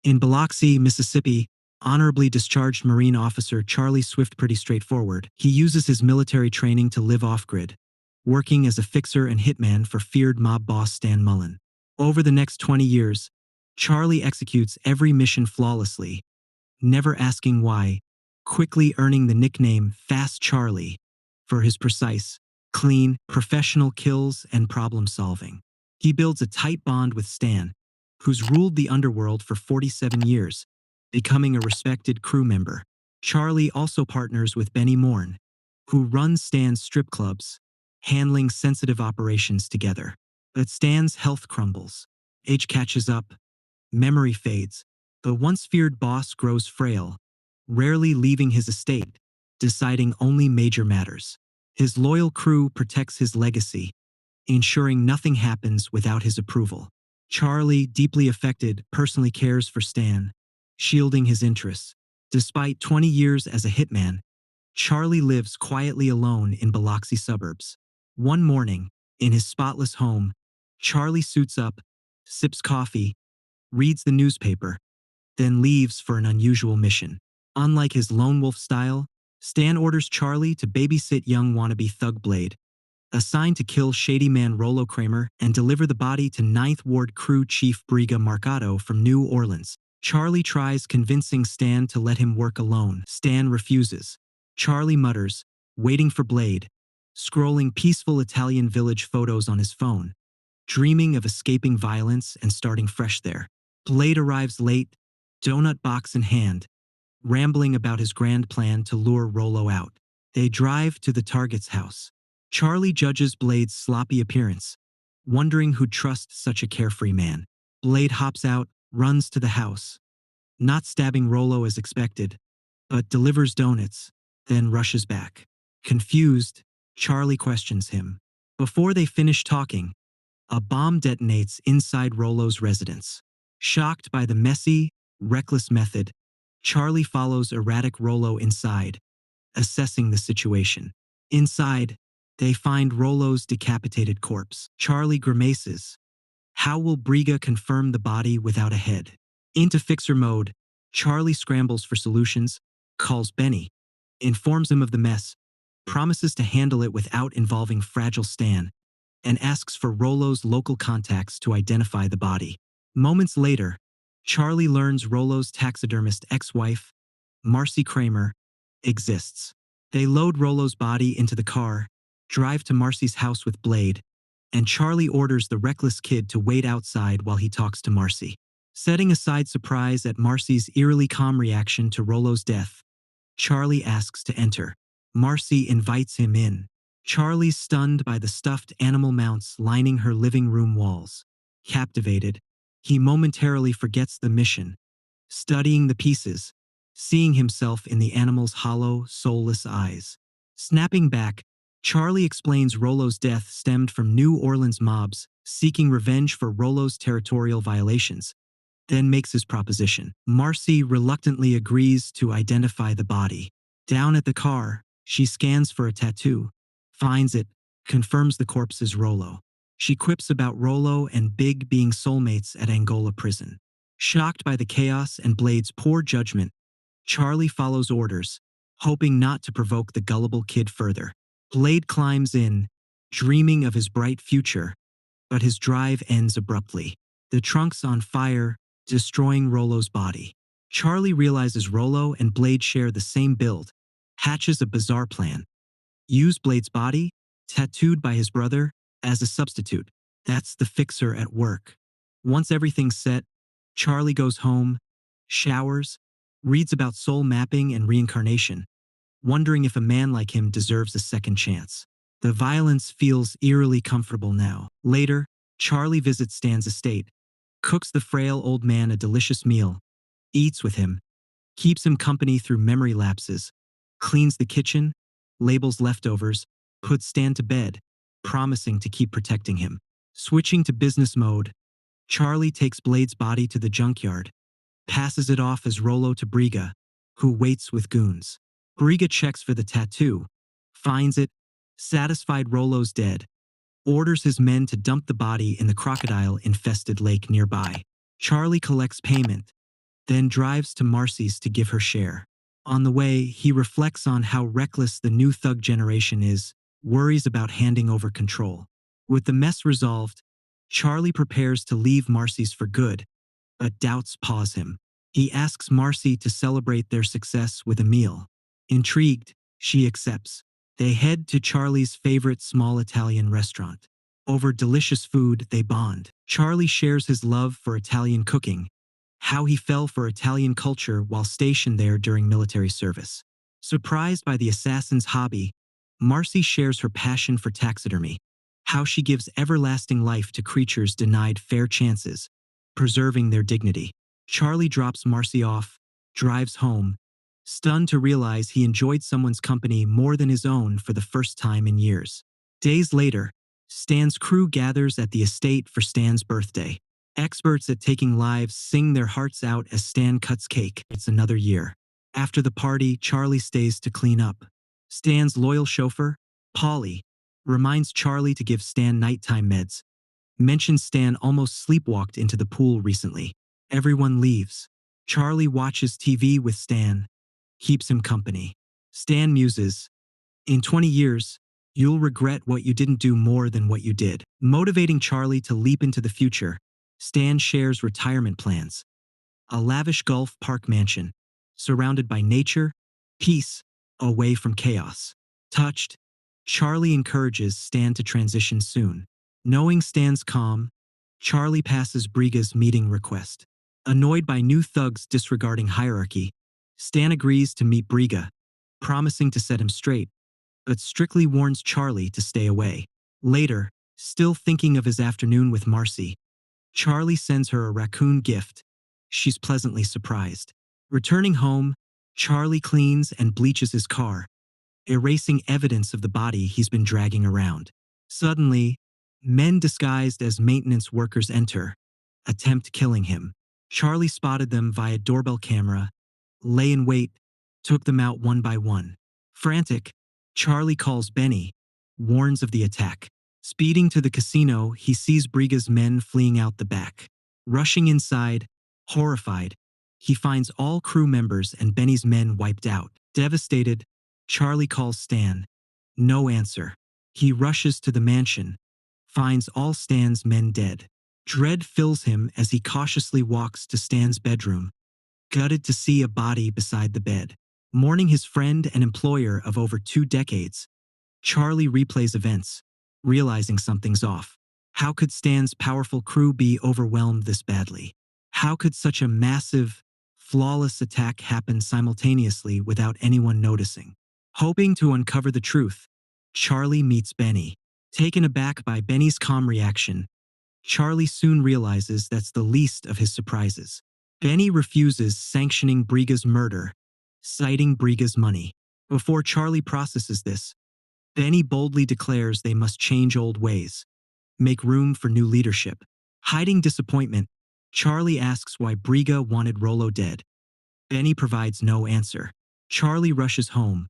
In Biloxi, Mississippi, honorably discharged Marine officer Charlie Swift pretty straightforward. He uses his military training to live off-grid, working as a fixer and hitman for feared mob boss Stan Mullen. Over the next 20 years, Charlie executes every mission flawlessly, never asking why, quickly earning the nickname Fast Charlie for his precise, clean, professional kills and problem solving. He builds a tight bond with Stan, who's ruled the underworld for 47 years, becoming a respected crew member. Charlie also partners with Benny Morn, who runs Stan's strip clubs, handling sensitive operations together. But Stan's health crumbles. Age catches up, memory fades. The once feared boss grows frail, rarely leaving his estate, deciding only major matters. His loyal crew protects his legacy, ensuring nothing happens without his approval. Charlie, deeply affected, personally cares for Stan, shielding his interests. Despite 20 years as a hitman, Charlie lives quietly alone in Biloxi suburbs. One morning, in his spotless home, Charlie suits up, sips coffee, reads the newspaper, then leaves for an unusual mission. Unlike his lone wolf style, Stan orders Charlie to babysit young wannabe thug Blade, assigned to kill shady man Rollo Kramer and deliver the body to Ninth Ward Crew Chief Briga Marcato from New Orleans. Charlie tries convincing Stan to let him work alone. Stan refuses. Charlie mutters, waiting for Blade, scrolling peaceful Italian village photos on his phone, dreaming of escaping violence and starting fresh there. Blade arrives late, donut box in hand, rambling about his grand plan to lure Rollo out. They drive to the target's house. Charlie judges Blade's sloppy appearance, wondering who'd trust such a carefree man. Blade hops out, runs to the house, not stabbing Rollo as expected, but delivers donuts, then rushes back. Confused, Charlie questions him. Before they finish talking, a bomb detonates inside Rollo's residence. Shocked by the messy, reckless method, Charlie follows erratic Rollo inside, assessing the situation. Inside, they find Rollo's decapitated corpse. Charlie grimaces. How will Briga confirm the body without a head? Into fixer mode, Charlie scrambles for solutions, calls Benny, informs him of the mess, promises to handle it without involving fragile Stan, and asks for Rollo's local contacts to identify the body. Moments later, Charlie learns Rollo's taxidermist ex-wife, Marcy Kramer, exists. They load Rollo's body into the car, drive to Marcy's house with Blade, and Charlie orders the reckless kid to wait outside while he talks to Marcy. Setting aside surprise at Marcy's eerily calm reaction to Rollo's death, Charlie asks to enter. Marcy invites him in. Charlie's stunned by the stuffed animal mounts lining her living room walls. Captivated, he momentarily forgets the mission, studying the pieces, seeing himself in the animal's hollow, soulless eyes. Snapping back, Charlie explains Rollo's death stemmed from New Orleans mobs seeking revenge for Rollo's territorial violations, then makes his proposition. Marcy reluctantly agrees to identify the body. Down at the car, she scans for a tattoo, finds it, confirms the corpse is Rollo. She quips about Rollo and Big being soulmates at Angola prison. Shocked by the chaos and Blade's poor judgment, Charlie follows orders, hoping not to provoke the gullible kid further. Blade climbs in, dreaming of his bright future, but his drive ends abruptly. The trunk's on fire, destroying Rollo's body. Charlie realizes Rollo and Blade share the same build, hatches a bizarre plan. Use Blade's body, tattooed by his brother, as a substitute. That's the fixer at work. Once everything's set, Charlie goes home, showers, reads about soul mapping and reincarnation, wondering if a man like him deserves a second chance. The violence feels eerily comfortable now. Later, Charlie visits Stan's estate, cooks the frail old man a delicious meal, eats with him, keeps him company through memory lapses, cleans the kitchen, labels leftovers, puts Stan to bed, promising to keep protecting him. Switching to business mode, Charlie takes Blade's body to the junkyard, passes it off as Rollo to Briga, who waits with goons. Briga checks for the tattoo, finds it, satisfied Rollo's dead, orders his men to dump the body in the crocodile-infested lake nearby. Charlie collects payment, then drives to Marcy's to give her share. On the way, he reflects on how reckless the new thug generation is, worries about handing over control. With the mess resolved, Charlie prepares to leave Marcy's for good, but doubts pause him. He asks Marcy to celebrate their success with a meal. Intrigued, she accepts. They head to Charlie's favorite small Italian restaurant. Over delicious food, they bond. Charlie shares his love for Italian cooking, how he fell for Italian culture while stationed there during military service. Surprised by the assassin's hobby, Marcy shares her passion for taxidermy, how she gives everlasting life to creatures denied fair chances, preserving their dignity. Charlie drops Marcy off, drives home, stunned to realize he enjoyed someone's company more than his own for the first time in years. Days later, Stan's crew gathers at the estate for Stan's birthday. Experts at taking lives sing their hearts out as Stan cuts cake. It's another year. After the party, Charlie stays to clean up. Stan's loyal chauffeur, Polly, reminds Charlie to give Stan nighttime meds, mentions Stan almost sleepwalked into the pool recently. Everyone leaves. Charlie watches TV with Stan, keeps him company. Stan muses, "In 20 years, you'll regret what you didn't do more than what you did." Motivating Charlie to leap into the future, Stan shares retirement plans. A lavish Gulf Park mansion, surrounded by nature, peace, away from chaos. Touched, Charlie encourages Stan to transition soon. Knowing Stan's calm, Charlie passes Briga's meeting request. Annoyed by new thugs disregarding hierarchy, Stan agrees to meet Briga, promising to set him straight, but strictly warns Charlie to stay away. Later, still thinking of his afternoon with Marcy, Charlie sends her a raccoon gift. She's pleasantly surprised. Returning home, Charlie cleans and bleaches his car, erasing evidence of the body he's been dragging around. Suddenly, men disguised as maintenance workers enter, attempt killing him. Charlie spotted them via doorbell camera, lay in wait, took them out one by one. Frantic, Charlie calls Benny, warns of the attack. Speeding to the casino, he sees Briga's men fleeing out the back. Rushing inside, horrified, he finds all crew members and Benny's men wiped out. Devastated, Charlie calls Stan. No answer. He rushes to the mansion, finds all Stan's men dead. Dread fills him as he cautiously walks to Stan's bedroom, gutted to see a body beside the bed. Mourning his friend and employer of over 2 decades, Charlie replays events, realizing something's off. How could Stan's powerful crew be overwhelmed this badly? How could such a massive, flawless attack happen simultaneously without anyone noticing? Hoping to uncover the truth, Charlie meets Benny. Taken aback by Benny's calm reaction, Charlie soon realizes that's the least of his surprises. Benny refuses sanctioning Briga's murder, citing Briga's money. Before Charlie processes this, Benny boldly declares they must change old ways, make room for new leadership. Hiding disappointment, Charlie asks why Briga wanted Rollo dead. Benny provides no answer. Charlie rushes home,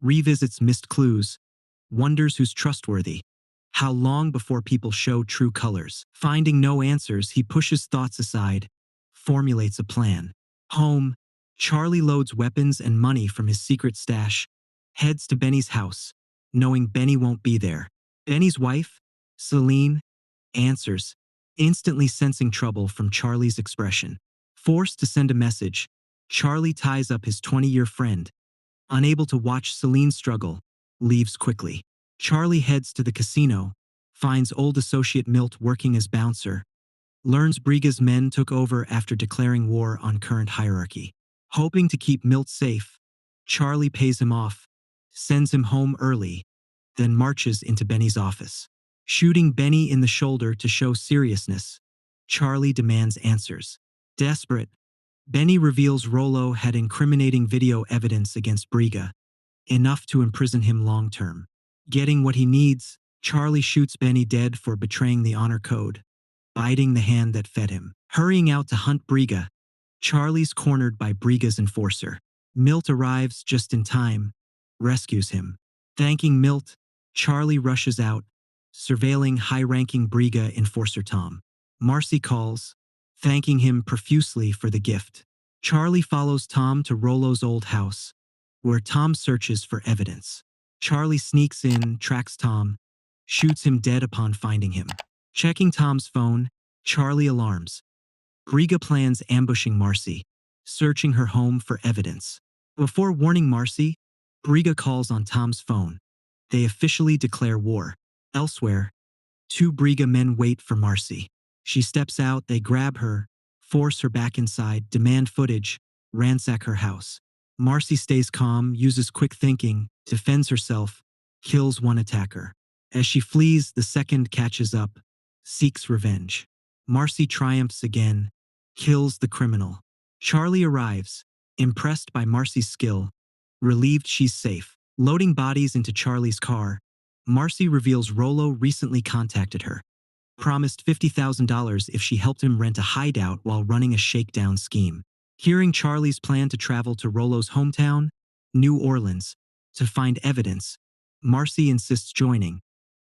revisits missed clues, wonders who's trustworthy. How long before people show true colors? Finding no answers, he pushes thoughts aside, formulates a plan. Home, Charlie loads weapons and money from his secret stash, heads to Benny's house, knowing Benny won't be there. Benny's wife, Celine, answers, instantly sensing trouble from Charlie's expression. Forced to send a message, Charlie ties up his 20-year friend. Unable to watch Celine struggle, leaves quickly. Charlie heads to the casino, finds old associate Milt working as bouncer, learns Briga's men took over after declaring war on current hierarchy. Hoping to keep Milt safe, Charlie pays him off, sends him home early, then marches into Benny's office. Shooting Benny in the shoulder to show seriousness, Charlie demands answers. Desperate, Benny reveals Rollo had incriminating video evidence against Briga, enough to imprison him long-term. Getting what he needs, Charlie shoots Benny dead for betraying the honor code, biting the hand that fed him. Hurrying out to hunt Briga, Charlie's cornered by Briga's enforcer. Milt arrives just in time, rescues him. Thanking Milt, Charlie rushes out, surveilling high-ranking Briga enforcer Tom. Marcy calls, thanking him profusely for the gift. Charlie follows Tom to Rollo's old house, where Tom searches for evidence. Charlie sneaks in, tracks Tom, shoots him dead upon finding him. Checking Tom's phone, Charlie alarms. Briga plans ambushing Marcy, searching her home for evidence. Before warning Marcy, Briga calls on Tom's phone. They officially declare war. Elsewhere, two Briga men wait for Marcy. She steps out, they grab her, force her back inside, demand footage, ransack her house. Marcy stays calm, uses quick thinking, defends herself, kills one attacker. As she flees, the second catches up, seeks revenge. Marcy triumphs again, kills the criminal. Charlie arrives, impressed by Marcy's skill, relieved she's safe. Loading bodies into Charlie's car, Marcy reveals Rollo recently contacted her, promised $50,000 if she helped him rent a hideout while running a shakedown scheme. Hearing Charlie's plan to travel to Rollo's hometown, New Orleans, to find evidence, Marcy insists joining,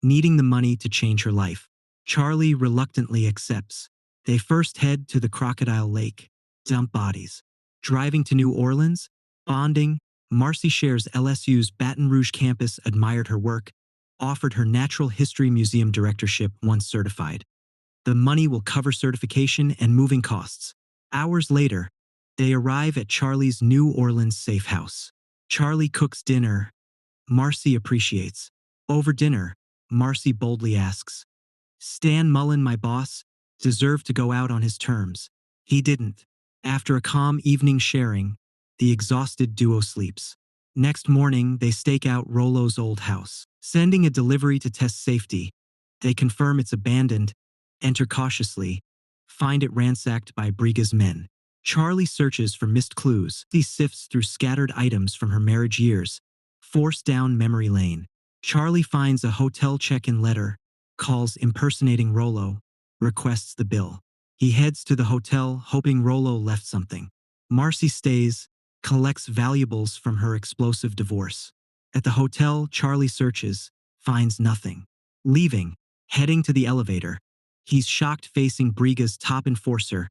needing the money to change her life. Charlie reluctantly accepts. They first head to the Crocodile Lake, dump bodies. Driving to New Orleans, bonding, Marcy shares LSU's Baton Rouge campus admired her work, offered her Natural History Museum directorship once certified. The money will cover certification and moving costs. Hours later, they arrive at Charlie's New Orleans safe house. Charlie cooks dinner. Marcy appreciates. Over dinner, Marcy boldly asks, Stan Mullen, my boss, deserved to go out on his terms. He didn't. After a calm evening sharing, the exhausted duo sleeps. Next morning, they stake out Rollo's old house. Sending a delivery to test safety, they confirm it's abandoned, enter cautiously, find it ransacked by Briga's men. Charlie searches for missed clues. He sifts through scattered items from her marriage years, forced down memory lane. Charlie finds a hotel check-in letter, calls impersonating Rollo, requests the bill. He heads to the hotel, hoping Rollo left something. Marcy stays, collects valuables from her explosive divorce. At the hotel, Charlie searches, finds nothing. Leaving, heading to the elevator, he's shocked facing Briga's top enforcer,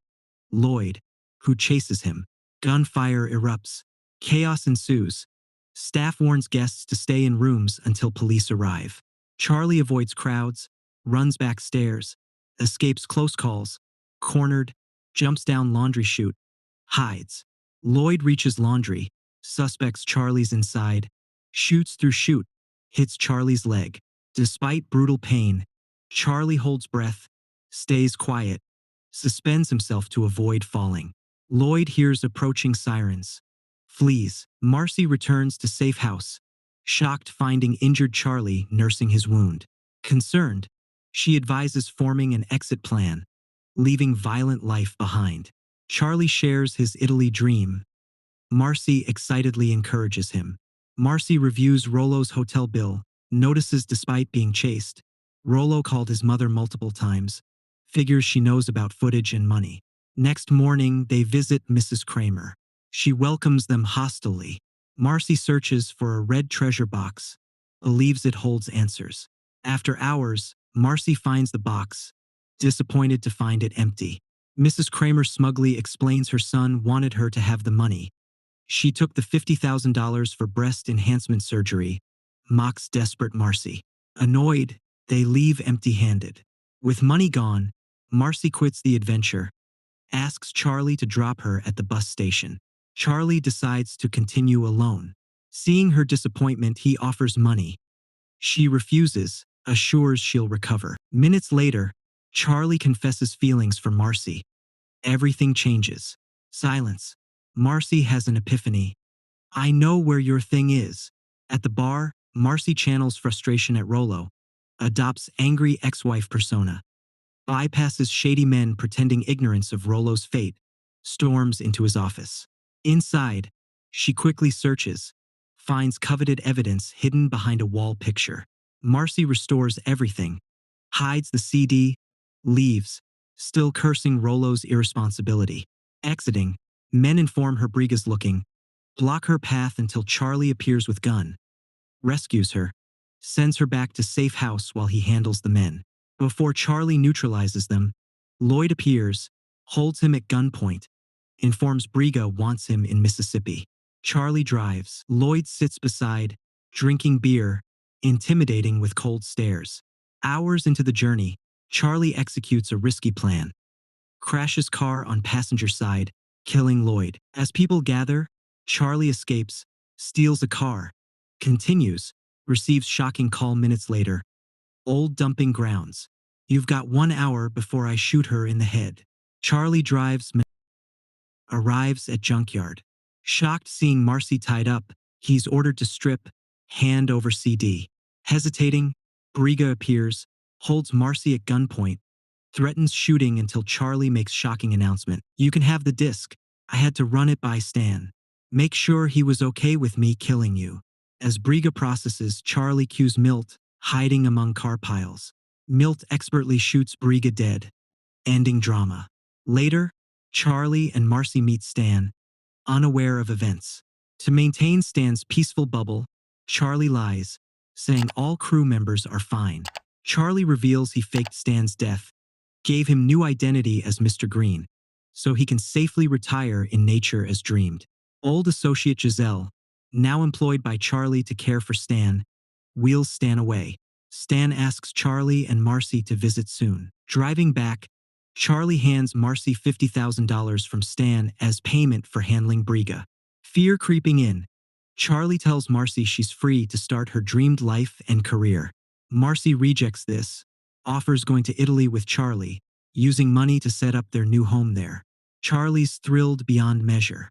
Lloyd, who chases him. Gunfire erupts. Chaos ensues. Staff warns guests to stay in rooms until police arrive. Charlie avoids crowds, runs back stairs, escapes close calls, cornered, jumps down laundry chute, hides. Lloyd reaches laundry, suspects Charlie's inside, shoots through chute, hits Charlie's leg. Despite brutal pain, Charlie holds breath, stays quiet, suspends himself to avoid falling. Lloyd hears approaching sirens, flees. Marcy returns to safe house, shocked finding injured Charlie nursing his wound. Concerned, she advises forming an exit plan, leaving violent life behind. Charlie shares his Italy dream. Marcy excitedly encourages him. Marcy reviews Rollo's hotel bill, notices despite being chased, Rollo called his mother multiple times, figures she knows about footage and money. Next morning, they visit Mrs. Kramer. She welcomes them hostilely. Marcy searches for a red treasure box, believes it holds answers. After hours, Marcy finds the box, disappointed to find it empty. Mrs. Kramer smugly explains her son wanted her to have the money. She took the $50,000 for breast enhancement surgery, mocks desperate Marcy. Annoyed, they leave empty-handed. With money gone, Marcy quits the adventure, asks Charlie to drop her at the bus station. Charlie decides to continue alone. Seeing her disappointment, he offers money. She refuses, assures she'll recover. Minutes later, Charlie confesses feelings for Marcy. Everything changes. Silence. Marcy has an epiphany. I know where your thing is. At the bar, Marcy channels frustration at Rollo, adopts angry ex-wife persona, bypasses shady men pretending ignorance of Rollo's fate, storms into his office. Inside, she quickly searches, finds coveted evidence hidden behind a wall picture. Marcy restores everything, hides the CD, leaves, still cursing Rollo's irresponsibility. Exiting, men inform her Briga's looking, block her path until Charlie appears with gun, rescues her, sends her back to safe house while he handles the men. Before Charlie neutralizes them, Lloyd appears, holds him at gunpoint, informs Briga wants him in Mississippi. Charlie drives. Lloyd sits beside, drinking beer, intimidating with cold stares. Hours into the journey, Charlie executes a risky plan. Crashes car on passenger side, killing Lloyd. As people gather, Charlie escapes, steals a car, continues, receives shocking call minutes later. Old dumping grounds. You've got 1 hour before I shoot her in the head. Charlie drives, arrives at junkyard. Shocked seeing Marcy tied up, he's ordered to strip, hand over CD. Hesitating, Briga appears, holds Marcy at gunpoint, threatens shooting until Charlie makes shocking announcement. You can have the disc. I had to run it by Stan. Make sure he was okay with me killing you. As Briga processes, Charlie cues Milt, hiding among car piles. Milt expertly shoots Briga dead, ending drama. Later, Charlie and Marcy meet Stan, unaware of events. To maintain Stan's peaceful bubble, Charlie lies, saying all crew members are fine. Charlie reveals he faked Stan's death, gave him new identity as Mr. Green, so he can safely retire in nature as dreamed. Old associate Giselle, now employed by Charlie to care for Stan, wheels Stan away. Stan asks Charlie and Marcy to visit soon. Driving back, Charlie hands Marcy $50,000 from Stan as payment for handling Briga. Fear creeping in, Charlie tells Marcy she's free to start her dreamed life and career. Marcy rejects this, offers going to Italy with Charlie, using money to set up their new home there. Charlie's thrilled beyond measure.